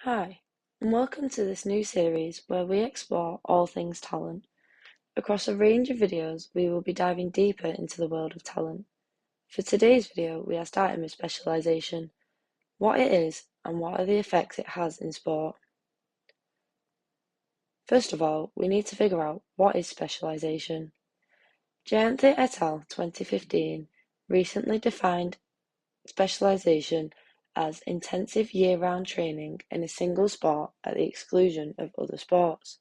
Hi, and welcome to this new series where we explore all things talent. Across a range of videos, we will be diving deeper into the world of talent. For today's video, we are starting with specialisation, what it is and what are the effects it has in sport. First of all, we need to figure out what is specialisation. Giante et al. 2015 recently defined specialisation as intensive year-round training in a single sport at the exclusion of other sports.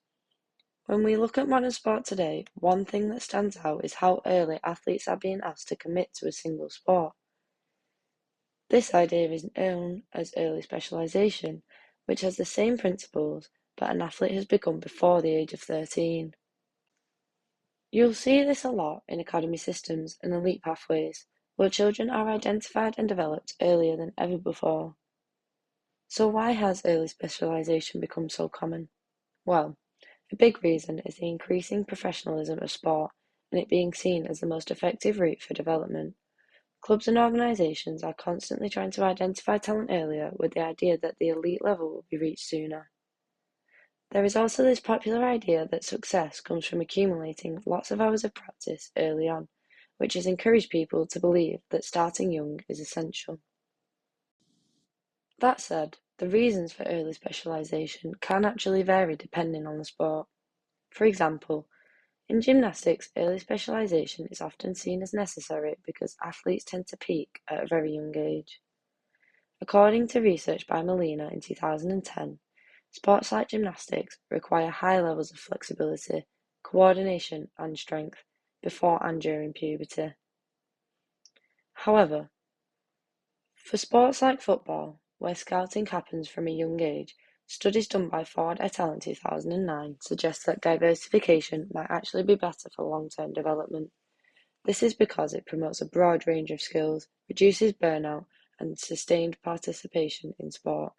When we look at modern sport today, one thing that stands out is how early athletes are being asked to commit to a single sport. This idea is known as early specialisation, which has the same principles, but an athlete has begun before the age of 13. You'll see this a lot in academy systems and elite pathways, where children are identified and developed earlier than ever before. So why has early specialisation become so common? Well, a big reason is the increasing professionalism of sport and it being seen as the most effective route for development. Clubs and organisations are constantly trying to identify talent earlier with the idea that the elite level will be reached sooner. There is also this popular idea that success comes from accumulating lots of hours of practice early on, which has encouraged people to believe that starting young is essential. That said, the reasons for early specialisation can actually vary depending on the sport. For example, in gymnastics, early specialisation is often seen as necessary because athletes tend to peak at a very young age. According to research by Molina in 2010, sports like gymnastics require high levels of flexibility, coordination, and strength before and during puberty. However, for sports like football, where scouting happens from a young age, studies done by Ford et al. In 2009 suggest that diversification might actually be better for long-term development. This is because it promotes a broad range of skills, reduces burnout, and sustained participation in sport.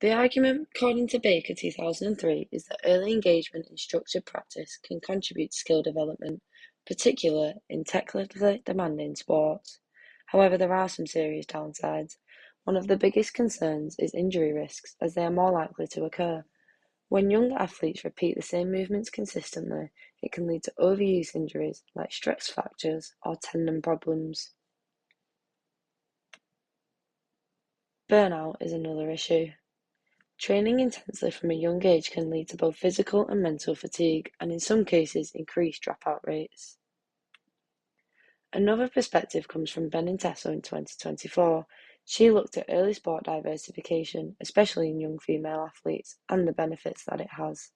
The argument, according to Baker 2003, is that early engagement in structured practice can contribute to skill development, particularly in technically demanding sports. However, there are some serious downsides. One of the biggest concerns is injury risks, as they are more likely to occur. When young athletes repeat the same movements consistently, it can lead to overuse injuries like stress fractures or tendon problems. Burnout is another issue. Training intensely from a young age can lead to both physical and mental fatigue, and in some cases increase dropout rates. Another perspective comes from Benintessa in 2024. She looked at early sport diversification, especially in young female athletes, and the benefits that it has.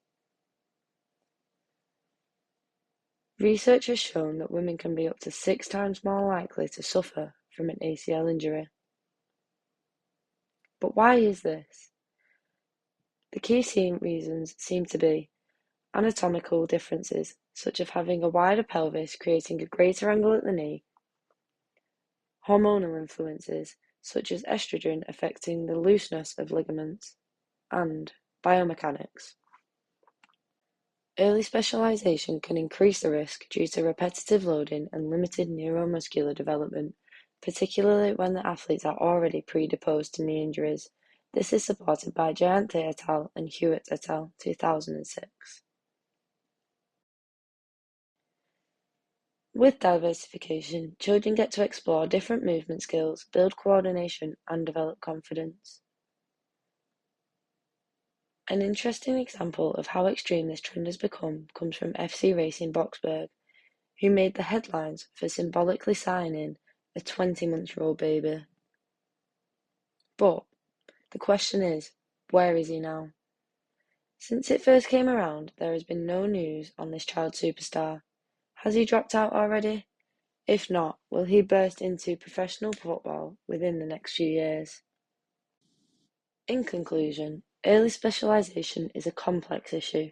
Research has shown that women can be up to 6 times more likely to suffer from an ACL injury. But why is this? The key reasons seem to be anatomical differences, such as having a wider pelvis creating a greater angle at the knee, hormonal influences, such as estrogen affecting the looseness of ligaments, and biomechanics. Early specialization can increase the risk due to repetitive loading and limited neuromuscular development, particularly when the athletes are already predisposed to knee injuries. This is supported by Giante et al. And Hewitt et al. 2006. With diversification, children get to explore different movement skills, build coordination, and develop confidence. An interesting example of how extreme this trend has become comes from FC Racing Boxburg, who made the headlines for symbolically signing a 20-month-old baby. But the question is, where is he now? Since it first came around, there has been no news on this child superstar. Has he dropped out already? If not, will he burst into professional football within the next few years? In conclusion, early specialisation is a complex issue.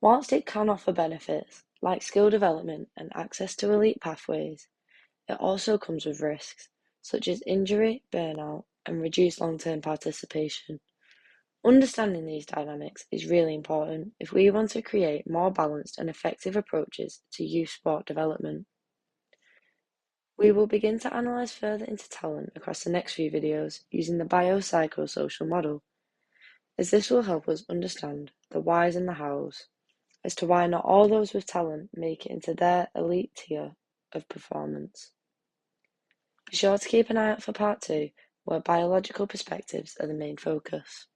Whilst it can offer benefits, like skill development and access to elite pathways, it also comes with risks, such as injury, burnout, and reduced long-term participation. Understanding these dynamics is really important if we want to create more balanced and effective approaches to youth sport development. We will begin to analyse further into talent across the next few videos using the biopsychosocial model, as this will help us understand the whys and the hows as to why not all those with talent make it into their elite tier of performance. Be sure to keep an eye out for part 2, where biological perspectives are the main focus.